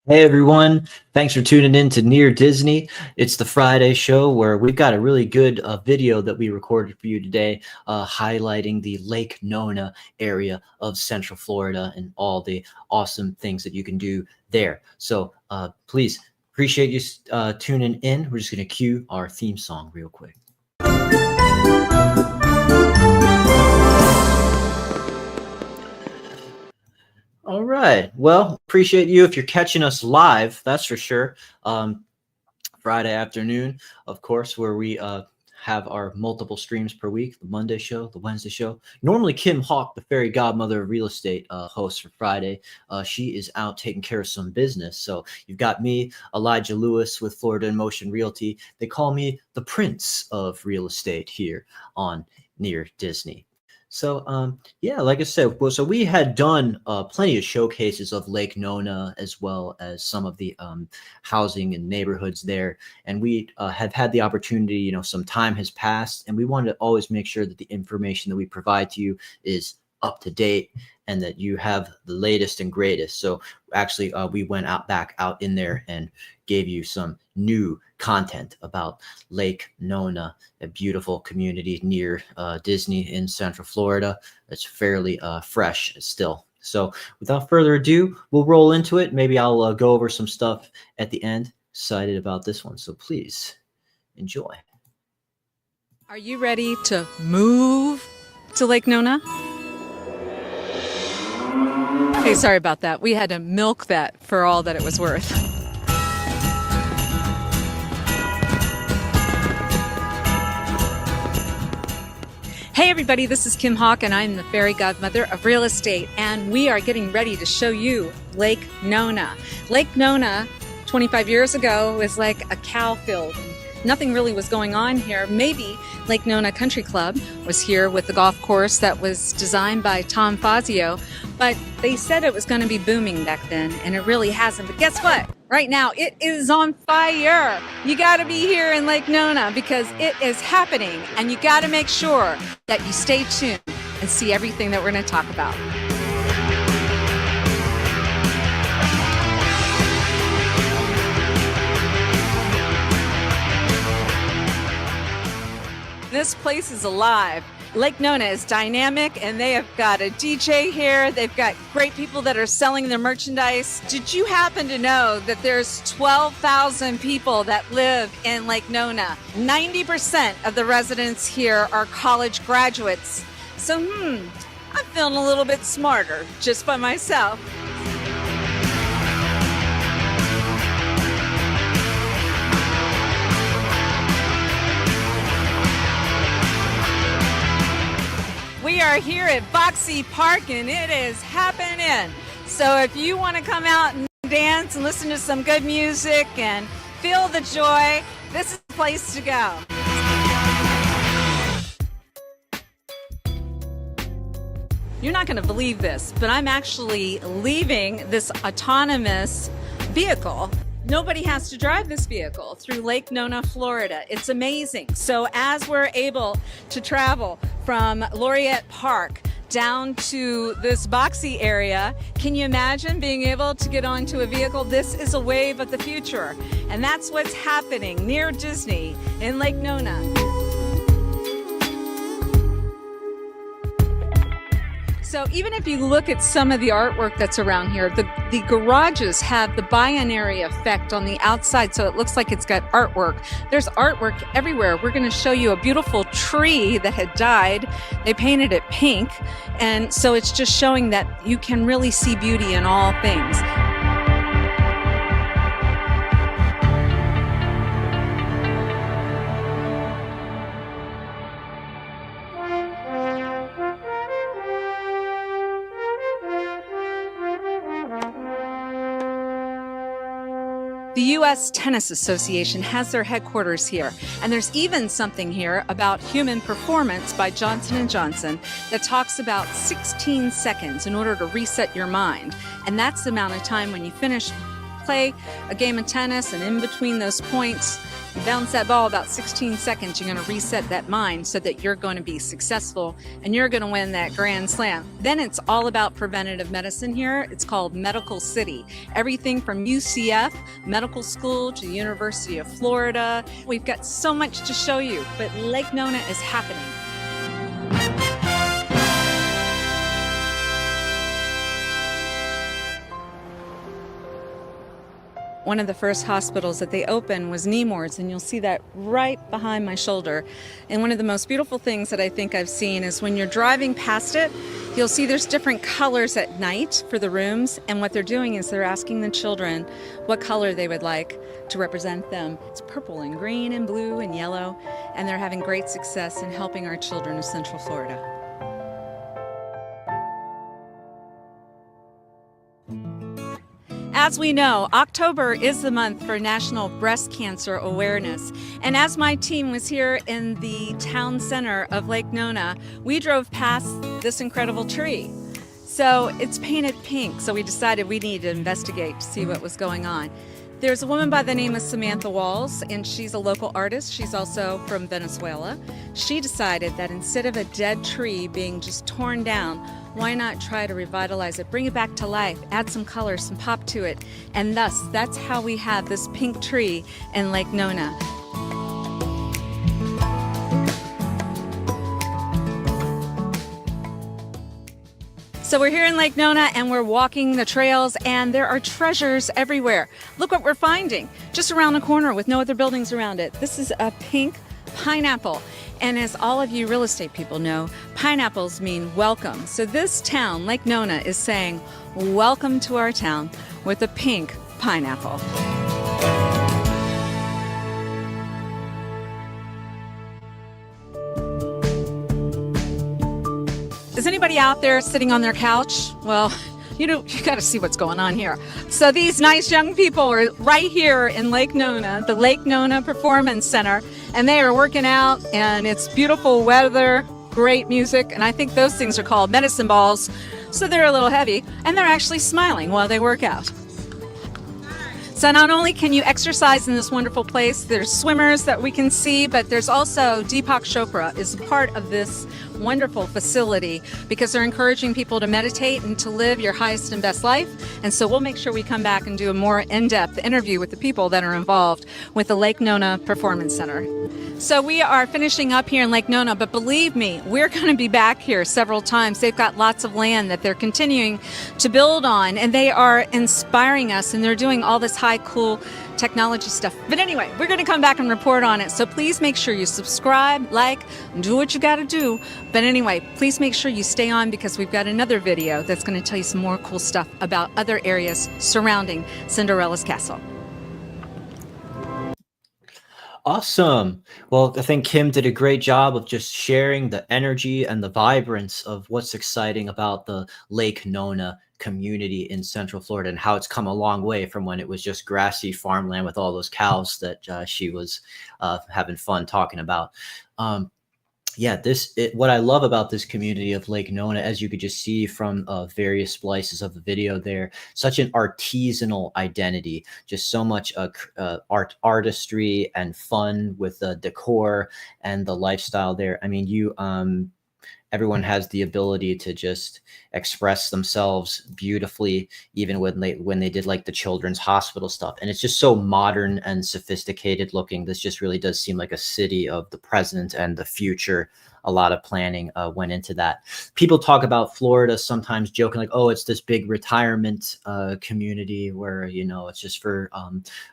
Hey everyone, thanks for tuning in to Near Disney. It's the Friday show where we've got a really good video that we recorded for you today, highlighting the Lake Nona area of Central Florida and all the awesome things that you can do there. So please appreciate you tuning in. We're just going to cue our theme song real quick. All right. Well, appreciate you if you're catching us live. That's for sure. Friday afternoon, of course, where we have our multiple streams per week, the Monday show, the Wednesday show. Normally, Kim Hawk, the fairy godmother of real estate, host for Friday. She is out taking care of some business. So you've got me, Elijah Lewis with Florida in Motion Realty. They call me the Prince of Real Estate here on Near Disney. So, yeah, like I said, well, so we had done plenty of showcases of Lake Nona as well as some of the housing and neighborhoods there. And we have had the opportunity, some time has passed, and we wanted to always make sure that the information that we provide to you is up to date and that you have the latest and greatest. So actually, we went back out in there and gave you some new content about Lake Nona, a beautiful community near Disney in Central Florida. It's fairly fresh still. So without further ado, we'll roll into it. Maybe I'll go over some stuff at the end. Excited about this one. So please enjoy. Are you ready to move to Lake Nona? Hey, sorry about that. We had to milk that for all that it was worth. Hey everybody, this is Kim Hawk and I'm the fairy godmother of real estate, and we are getting ready to show you Lake Nona. Lake Nona 25 years ago was like a cow field. Nothing really was going on here. Maybe Lake Nona Country Club was here with the golf course that was designed by Tom Fazio, but they said it was going to be booming back then, and it really hasn't. But guess what? Right now, it is on fire. You got to be here in Lake Nona because it is happening, and you got to make sure that you stay tuned and see everything that we're going to talk about. This place is alive. Lake Nona is dynamic, and they have got a DJ here. They've got great people that are selling their merchandise. Did you happen to know that there's 12,000 people that live in Lake Nona? 90% of the residents here are college graduates. So, I'm feeling a little bit smarter just by myself. We are here at Boxy Park and it is happening. So if you want to come out and dance and listen to some good music and feel the joy, this is the place to go. You're not going to believe this, but I'm actually leaving this autonomous vehicle. Nobody has to drive this vehicle through Lake Nona, Florida. It's amazing. So as we're able to travel from Laureate Park down to this boxy area, can you imagine being able to get onto a vehicle? This is a wave of the future. And that's what's happening near Disney in Lake Nona. So even if you look at some of the artwork that's around here, the garages have the binary effect on the outside, so it looks like it's got artwork. There's artwork everywhere. We're going to show you a beautiful tree that had died. They painted it pink, and so it's just showing that you can really see beauty in all things. The U.S. Tennis Association has their headquarters here, and there's even something here about human performance by Johnson & Johnson that talks about 16 seconds in order to reset your mind. And that's the amount of time when you finish play a game of tennis, and in between those points, you bounce that ball about 16 seconds. You're going to reset that mind so that you're going to be successful and you're going to win that Grand Slam. Then it's all about preventative medicine here. It's called Medical City. Everything from UCF Medical School to the University of Florida. We've got so much to show you, but Lake Nona is happening. One of the first hospitals that they opened was Nemours, and you'll see that right behind my shoulder. And one of the most beautiful things that I think I've seen is when you're driving past it, you'll see there's different colors at night for the rooms, and what they're doing is they're asking the children what color they would like to represent them. It's purple and green and blue and yellow, and they're having great success in helping our children of Central Florida. As we know, October is the month for National Breast Cancer Awareness. And as my team was here in the town center of Lake Nona, we drove past this incredible tree. So it's painted pink, so we decided we needed to investigate to see what was going on. There's a woman by the name of Samantha Walls, and she's a local artist. She's also from Venezuela. She decided that instead of a dead tree being just torn down, why not try to revitalize it, bring it back to life, add some color, some pop to it, and thus that's how we have this pink tree in Lake Nona. So we're here in Lake Nona and we're walking the trails, and there are treasures everywhere. Look what we're finding just around the corner with no other buildings around it. This is a pink pineapple. And as all of you real estate people know, pineapples mean welcome. So this town, Lake Nona, is saying, welcome to our town with a pink pineapple. Is anybody out there sitting on their couch? Well, you got to see what's going on here. So these nice young people are right here in Lake Nona, the Lake Nona Performance Center, and they are working out, and it's beautiful weather, great music, and I think those things are called medicine balls, so they're a little heavy, and they're actually smiling while they work out. So not only can you exercise in this wonderful place, there's swimmers that we can see, but there's also Deepak Chopra is a part of this wonderful facility because they're encouraging people to meditate and to live your highest and best life. And so we'll make sure we come back and do a more in-depth interview with the people that are involved with the Lake Nona Performance Center. So we are finishing up here in Lake Nona, but believe me, we're going to be back here several times. They've got lots of land that they're continuing to build on, and they are inspiring us, and they're doing all this high, cool technology stuff. But anyway, we're going to come back and report on it. So please make sure you subscribe, like, do what you got to do. But anyway, please make sure you stay on because we've got another video that's going to tell you some more cool stuff about other areas surrounding Cinderella's castle. Awesome. Well, I think Kim did a great job of just sharing the energy and the vibrance of what's exciting about the Lake Nona community in Central Florida and how it's come a long way from when it was just grassy farmland with all those cows that she was having fun talking about. Yeah, what I love about this community of Lake Nona, as you could just see from various splices of the video there, such an artisanal identity, just so much artistry and fun with the decor and the lifestyle there. I mean, everyone has the ability to just express themselves beautifully, even when they did like the children's hospital stuff. And it's just so modern and sophisticated looking. This just really does seem like a city of the present and the future. A lot of planning went into that. People talk about Florida sometimes joking like, oh, it's this big retirement community where, it's just for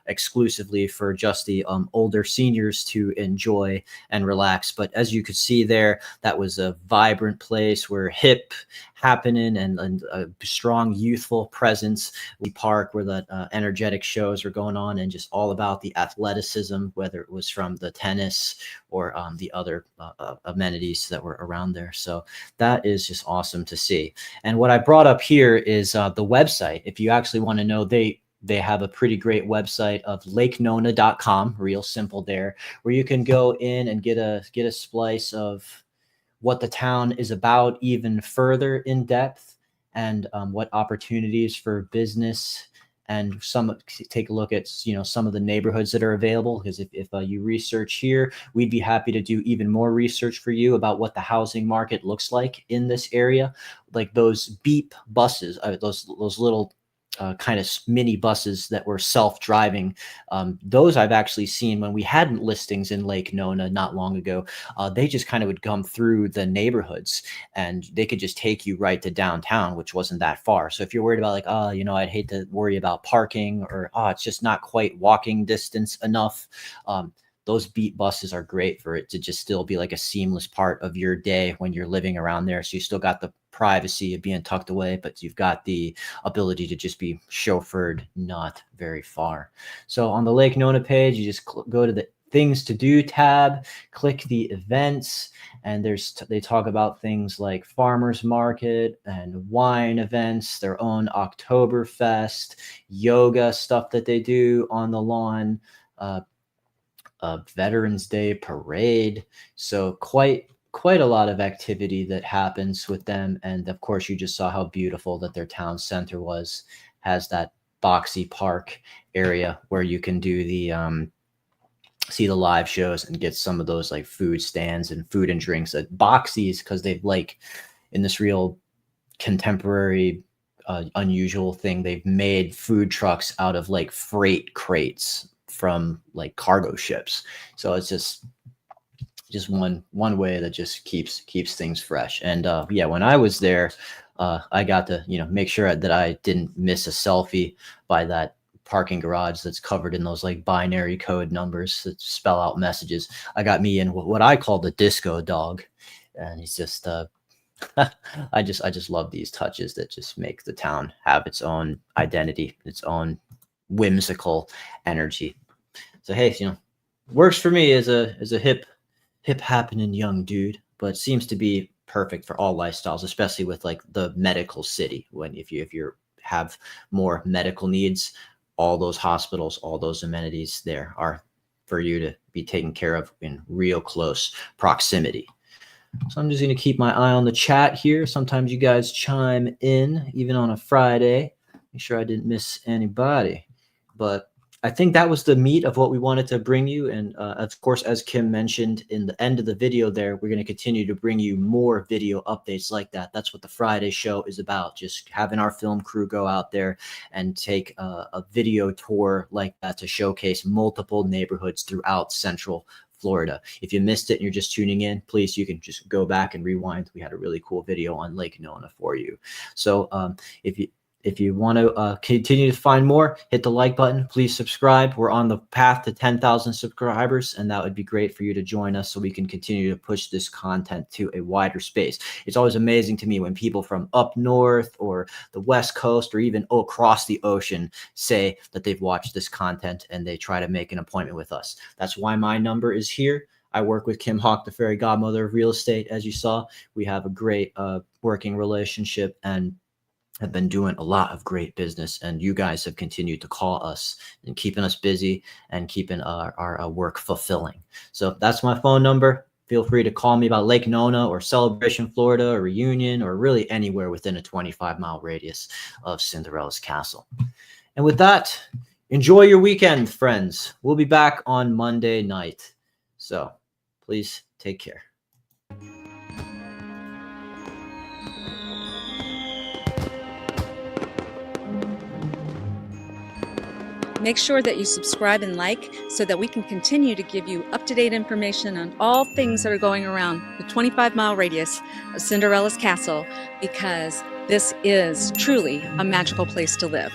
exclusively for just the older seniors to enjoy and relax. But as you could see there, that was a vibrant place where hip happening and a strong youthful presence. The park where the energetic shows were going on and just all about the athleticism, whether it was from the tennis or the other amenities that were around there. So that is just awesome to see. And what I brought up here is the website. If you actually want to know, they have a pretty great website of lakenona.com, real simple there, where you can go in and get a splice of what the town is about even further in depth and what opportunities for business and take a look at some of the neighborhoods that are available. Because if you research here, we'd be happy to do even more research for you about what the housing market looks like in this area. Like those beep buses, those little kind of mini buses that were self-driving. Those I've actually seen when we had listings in Lake Nona not long ago. They just kind of would come through the neighborhoods, and they could just take you right to downtown, which wasn't that far. So if you're worried about like, oh, I'd hate to worry about parking, or it's just not quite walking distance enough, those beat buses are great for it to just still be like a seamless part of your day when you're living around there. So you still got the privacy of being tucked away, but you've got the ability to just be chauffeured not very far. So on the Lake Nona page, you just go to the things to do tab, click the events, and they talk about things like farmers market and wine events, their own Oktoberfest, yoga stuff that they do on the lawn, Veterans Day parade. So quite a lot of activity that happens with them. And of course, you just saw how beautiful that their town center was. Has that boxy park area where you can do the see the live shows and get some of those like food stands and food and drinks at boxies, because they've like in this real contemporary unusual thing, they've made food trucks out of like freight crates from like cargo ships. So it's just one way that just keeps things fresh. And yeah, when I was there, I got to make sure that I didn't miss a selfie by that parking garage that's covered in those like binary code numbers that spell out messages. I got me in what I call the disco dog, and it's just I just love these touches that just make the town have its own identity, its own whimsical energy. So hey, works for me as a hip happening young dude, but seems to be perfect for all lifestyles, especially with like the medical city. When if you have more medical needs, all those hospitals, all those amenities there are for you to be taken care of in real close proximity. So I'm just going to keep my eye on the chat here. Sometimes you guys chime in, even on a Friday. Make sure I didn't miss anybody. But I think that was the meat of what we wanted to bring you. And of course, as Kim mentioned in the end of the video there, we're going to continue to bring you more video updates like that. That's what the Friday show is about, just having our film crew go out there and take a video tour like that to showcase multiple neighborhoods throughout Central Florida. If you missed it and you're just tuning in, please, you can just go back and rewind. We had a really cool video on Lake Nona for you. So if you want to continue to find more, hit the like button. Please subscribe. We're on the path to 10,000 subscribers, and that would be great for you to join us so we can continue to push this content to a wider space. It's always amazing to me when people from up north or the West Coast or even across the ocean say that they've watched this content and they try to make an appointment with us. That's why my number is here. I work with Kim Hawk, the fairy godmother of real estate. As you saw, we have a great working relationship and have been doing a lot of great business, and you guys have continued to call us and keeping us busy and keeping our work fulfilling. So that's my phone number. Feel free to call me about Lake Nona or Celebration, Florida, or Reunion, or really anywhere within a 25-mile radius of Cinderella's castle. And with that, enjoy your weekend, friends. We'll be back on Monday night. So please take care. Make sure that you subscribe and like so that we can continue to give you up-to-date information on all things that are going around the 25-mile radius of Cinderella's castle, because this is truly a magical place to live.